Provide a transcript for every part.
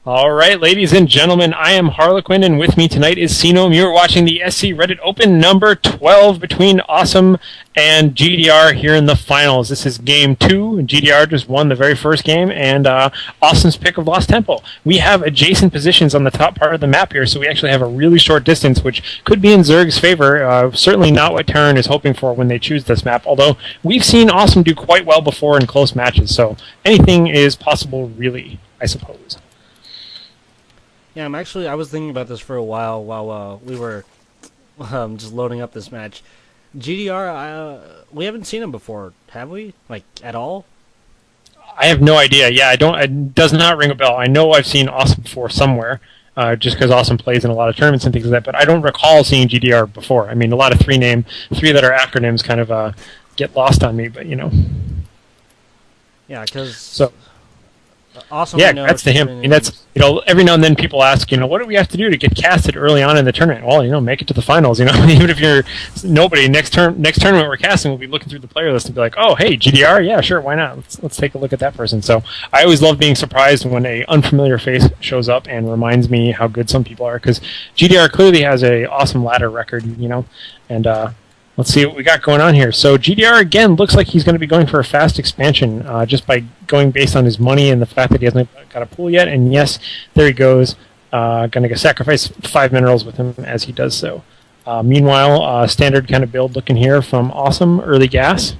All right, ladies and gentlemen, I am Harlequin, and with me tonight is Sinome. You're watching the SC Reddit Open number 12 between Awesome and GDR here in the finals. This is game 2. GDR just won the very first game, and Awesome's pick of Lost Temple. We have adjacent positions on the top part of the map here, so we actually have a really short distance, which could be in Zerg's favor. Certainly not what Terran is hoping for when they choose this map, although we've seen Awesome do quite well before in close matches, so anything is possible, really, I suppose. Yeah, I was thinking about this for a while we were just loading up this match. GDR, we haven't seen him before, have we? Like, at all? I have no idea. Yeah, it does not ring a bell. I know I've seen Awesome before somewhere, just because Awesome plays in a lot of tournaments and things like that, but I don't recall seeing GDR before. I mean, a lot of three that are acronyms kind of get lost on me, but, you know. Yeah, because... So... Awesome. Yeah, that's to him. I mean, that's, you know, every now and then people ask, you know, what do we have to do to get casted early on in the tournament? Well, you know, make it to the finals. You know, even if you're nobody, next tournament we're casting, we'll be looking through the player list and be like, oh, hey, GDR, yeah, sure, why not? Let's take a look at that person. So I always love being surprised when a unfamiliar face shows up and reminds me how good some people are, because GDR clearly has a awesome ladder record, you know, and let's see what we got going on here. So GDR, again, looks like he's going to be going for a fast expansion just by going based on his money and the fact that he hasn't got a pool yet. And yes, there he goes. Going to sacrifice 5 minerals with him as he does so. Meanwhile, standard kind of build looking here from Awesome, early gas.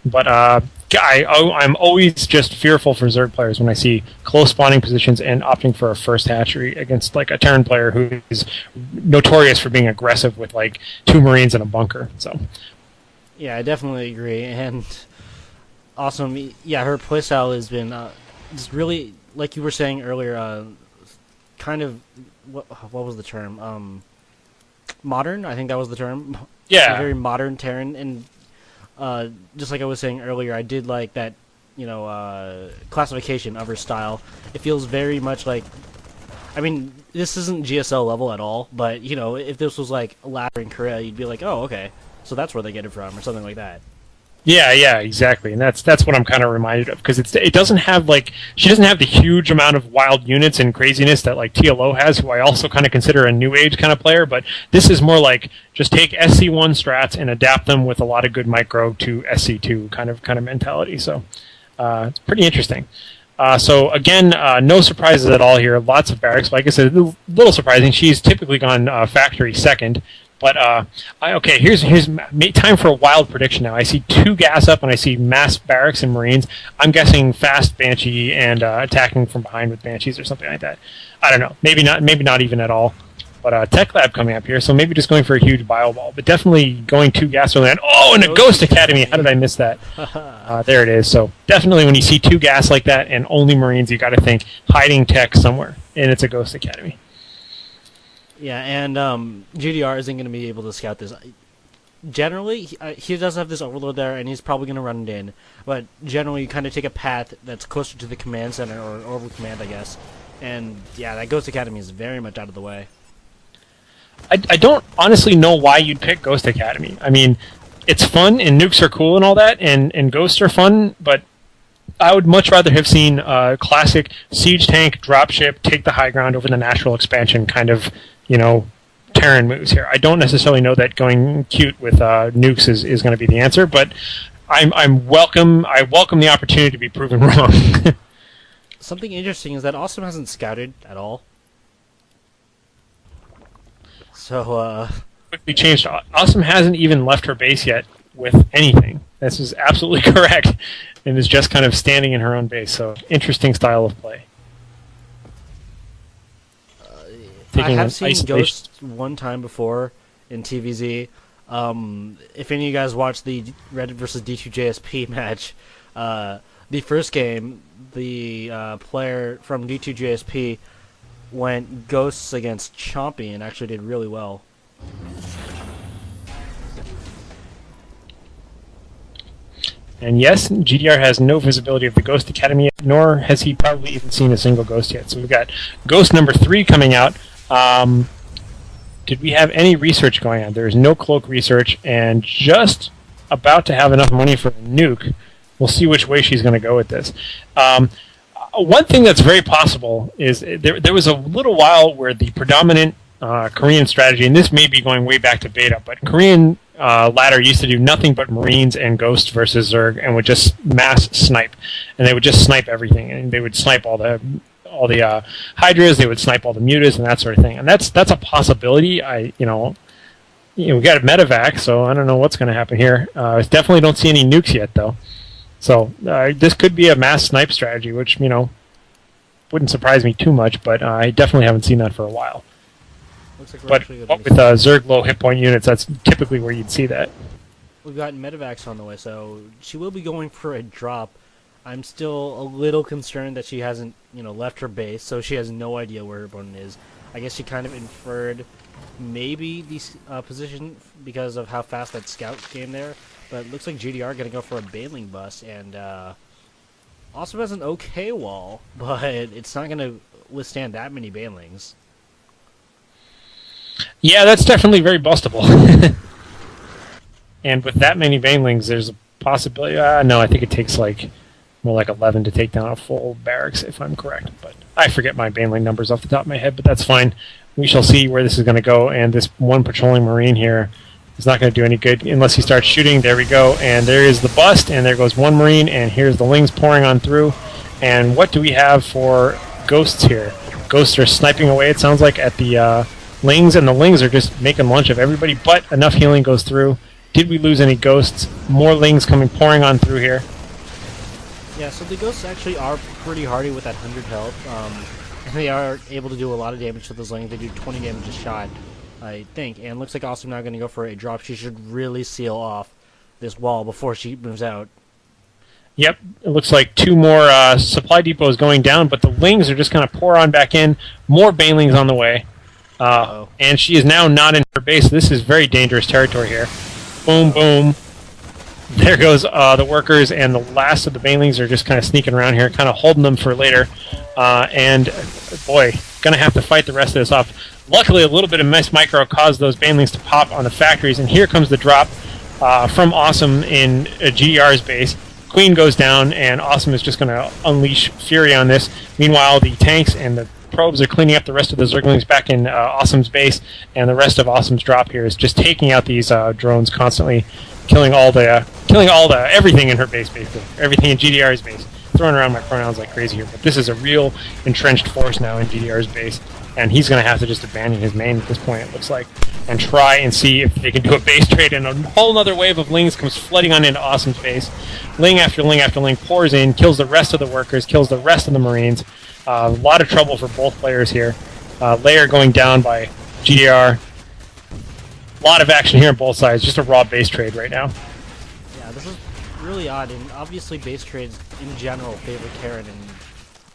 But I'm always just fearful for Zerg players when I see close spawning positions and opting for a first hatchery against like a Terran player who is notorious for being aggressive with like 2 Marines and a bunker. So, yeah, I definitely agree. And Awesome, yeah, her playstyle has been just really, like you were saying earlier, kind of what was the term? Modern. I think that was the term. Yeah, very modern Terran. And just like I was saying earlier, I did like that, you know, classification of her style. It feels very much like, I mean, this isn't GSL level at all, but, you know, if this was like ladder in Korea, you'd be like, oh, okay, so that's where they get it from, or something like that. Yeah, exactly, and that's what I'm kind of reminded of, because it doesn't have like, she doesn't have the huge amount of wild units and craziness that like TLO has, who I also kind of consider a new age kind of player. But this is more like just take SC1 strats and adapt them with a lot of good micro to SC2 kind of mentality. So it's pretty interesting. So again, no surprises at all here. Lots of barracks. Like I said, a little surprising. She's typically gone factory second. But okay, here's time for a wild prediction now. I see 2 gas up and I see mass barracks and Marines. I'm guessing fast Banshee and attacking from behind with Banshees or something like that. I don't know. Maybe not even at all. But Tech Lab coming up here, so maybe just going for a huge bio ball. But definitely going 2 gas early on. Oh, and a Ghost Academy. How did I miss that? There it is. So definitely when you see 2 gas like that and only Marines, you got to think hiding tech somewhere, and it's a Ghost Academy. Yeah, and GDR isn't going to be able to scout this. Generally, he does have this overload there, and he's probably going to run it in. But generally, you kind of take a path that's closer to the command center, or over command, I guess. And yeah, that Ghost Academy is very much out of the way. I don't honestly know why you'd pick Ghost Academy. I mean, it's fun, and nukes are cool and all that, and ghosts are fun, but I would much rather have seen classic siege tank, dropship, take the high ground over the natural expansion kind of, you know, Terran moves here. I don't necessarily know that going cute with nukes is going to be the answer, but I welcome the opportunity to be proven wrong. Something interesting is that Awesome hasn't scouted at all. So quickly changed. Awesome hasn't even left her base yet with anything. This is absolutely correct, and is just kind of standing in her own base. So interesting style of play. I have seen Ghost one time before in TVZ. If any of you guys watched the Reddit versus D2JSP match, the first game, the player from D2JSP went Ghosts against Chompy and actually did really well. And yes, GDR has no visibility of the Ghost Academy, nor has he probably even seen a single Ghost yet. So we've got Ghost number 3 coming out. Did we have any research going on? There's no cloak research, and just about to have enough money for a nuke. We'll see which way she's going to go with this. One thing that's very possible is there was a little while where the predominant Korean strategy, and this may be going way back to beta, but Korean ladder used to do nothing but Marines and Ghosts versus Zerg, and would just mass snipe, and they would just snipe everything, and they would snipe all the Hydras, they would snipe all the Mutas and that sort of thing, and that's a possibility. We got a medevac, so I don't know what's going to happen here. I definitely don't see any nukes yet, though. So this could be a mass snipe strategy, which wouldn't surprise me too much, but I definitely haven't seen that for a while. Looks like But with Zerg low hit point units, that's typically where you'd see that. We've got medevacs on the way, so she will be going for a drop. I'm still a little concerned that she hasn't, left her base, so she has no idea where her opponent is. I guess she kind of inferred maybe the position because of how fast that scout came there, but it looks like GdR going to go for a Baneling bust, and also has an okay wall, but it's not going to withstand that many Banelings. Yeah, that's definitely very bustable. And with that many Banelings, there's a possibility... no, I think it takes more like 11 to take down a full barracks, if I'm correct. But I forget my Baneling numbers off the top of my head, but that's fine. We shall see where this is going to go, and this one patrolling Marine here is not going to do any good unless he starts shooting. There we go, and there is the bust, and there goes one Marine, and here's the Lings pouring on through. And what do we have for Ghosts here? Ghosts are sniping away, it sounds like, at the Lings, and the Lings are just making lunch of everybody, but enough healing goes through. Did we lose any Ghosts? More Lings pouring on through here. Yeah, so the Ghosts actually are pretty hardy with that 100 health. And they are able to do a lot of damage to those Lings. They do 20 damage a shot, I think. And looks like Awesome now going to go for a drop. She should really seal off this wall before she moves out. Yep, it looks like two more supply depots going down, but the Lings are just going to pour on back in. More Banelings on the way. And she is now not in her base. This is very dangerous territory here. Boom, boom. There goes the workers, and the last of the Banelings are just kind of sneaking around here, kind of holding them for later. And, boy, going to have to fight the rest of this off. Luckily, a little bit of Miss Micro caused those Banelings to pop on the factories, and here comes the drop from Awesome in GDR's base. Queen goes down, and Awesome is just going to unleash fury on this. Meanwhile, the tanks and the probes are cleaning up the rest of the Zerglings back in Awesome's base, and the rest of Awesome's drop here is just taking out these drones constantly, killing all the everything in her base, basically everything in GDR's base. Throwing around my pronouns like crazy here, but this is a real entrenched force now in GDR's base, and he's going to have to just abandon his main at this point, it looks like, and try and see if they can do a base trade, and a whole other wave of Lings comes flooding on into Awesome's base. Ling after Ling after Ling pours in, kills the rest of the workers, kills the rest of the Marines. A lot of trouble for both players here. Layer going down by GdR. A lot of action here on both sides. Just a raw base trade right now. Yeah, this is really odd, and obviously base trades in general favor Terran, and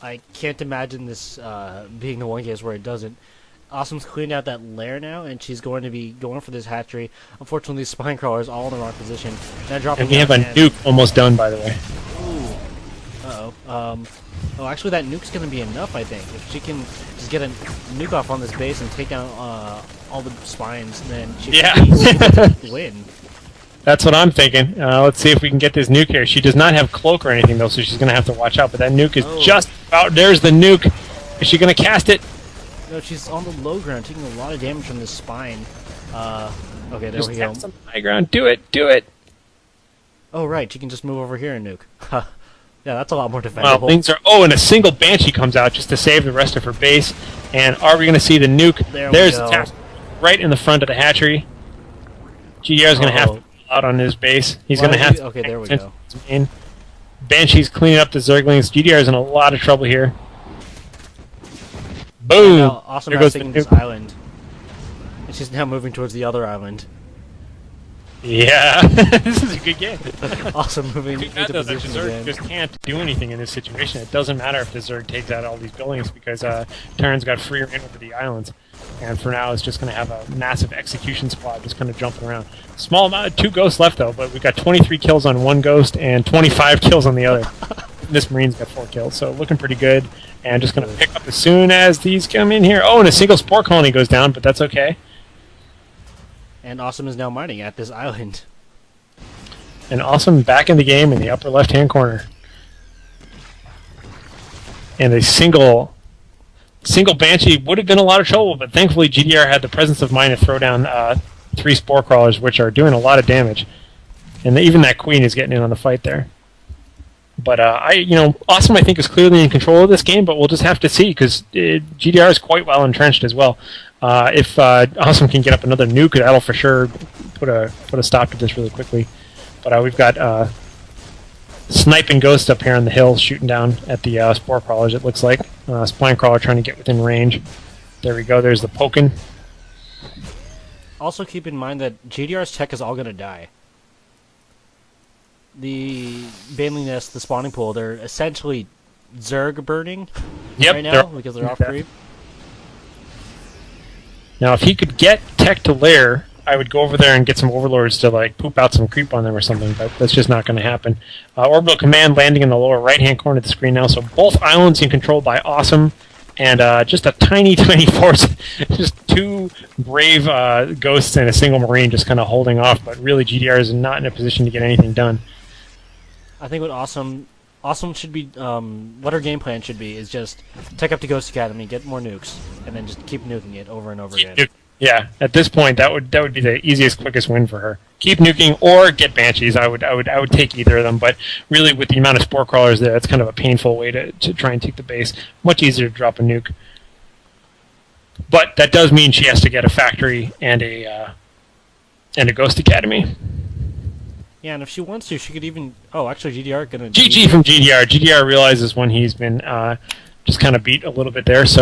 I can't imagine this being the one case where it doesn't. Awesome's cleaned out that lair now, and she's going to be going for this hatchery. Unfortunately, these spine crawlers all in the wrong position. And we have a nuke almost done, by the way. Ooh. Uh-oh. Oh, actually, that nuke's going to be enough, I think. If she can just get a nuke off on this base and take down all the spines, then she can win. That's what I'm thinking. Let's see if we can get this nuke here. She does not have cloak or anything, though, so she's going to have to watch out. But that nuke is just about... There's the nuke. Is she going to cast it? No, she's on the low ground, taking a lot of damage from this spine. Okay, there we go. Some high ground. Do it. Do it. Oh, right. She can just move over here and nuke. Yeah, that's a lot more defendable. Well, things are... Oh, and a single Banshee comes out just to save the rest of her base. And are we going to see the nuke? There's the tap right in the front of the hatchery. GDR is going to have to pull out on his base. He's going to have to... Okay, there we go. Banshee's cleaning up the Zerglings. GDR is in a lot of trouble here. Boom! Now, Awesome is taking this island. And she's now moving towards the other island. Yeah, this is a good game. Awesome moving into position again. Just can't do anything in this situation. It doesn't matter if the Zerg takes out all these buildings because Terran's got free reign over the islands. And for now, it's just going to have a massive execution squad just kind of jumping around. Small amount, 2 ghosts left though, but we've got 23 kills on one ghost and 25 kills on the other. This Marine's got 4 kills, so looking pretty good. And just going to pick up as soon as these come in here. Oh, and a single spore colony goes down, but that's okay. And Awesome is now mining at this island. And Awesome back in the game in the upper left-hand corner. and a single Banshee would have been a lot of trouble, but thankfully GDR had the presence of mind to throw down 3 Spore Crawlers, which are doing a lot of damage. And even that Queen is getting in on the fight there. But Awesome I think is clearly in control of this game, but we'll just have to see because GDR is quite well entrenched as well. If Awesome can get up another nuke, that'll for sure put a stop to this really quickly. But we've got Snipe and Ghost up here on the hill shooting down at the Spore Crawlers, it looks like. Spine Crawler trying to get within range. There we go, there's the poking. Also keep in mind that GDR's tech is all going to die. The Baneling Nest, the spawning pool, they're essentially Zerg burning right now because they're off creep. Now if he could get tech to lair, I would go over there and get some overlords to like poop out some creep on them or something, but that's just not going to happen. Orbital Command landing in the lower right-hand corner of the screen now, so both islands in control by Awesome, and just a tiny force, just 2 brave ghosts and a single Marine just kind of holding off, but really GDR is not in a position to get anything done. I think what Awesome should be, what her game plan should be is just tech up to Ghost Academy, get more nukes, and then just keep nuking it over and over again. Yeah, at this point, that would be the easiest, quickest win for her. Keep nuking or get Banshees. I would take either of them, but really with the amount of Spore Crawlers there, it's kind of a painful way to try and take the base. Much easier to drop a nuke. But that does mean she has to get a factory and a Ghost Academy. Yeah, and if she wants to, she could even... Oh, actually, GDR gonna... GG from GDR. GDR realizes when he's been just kind of beat a little bit there, so...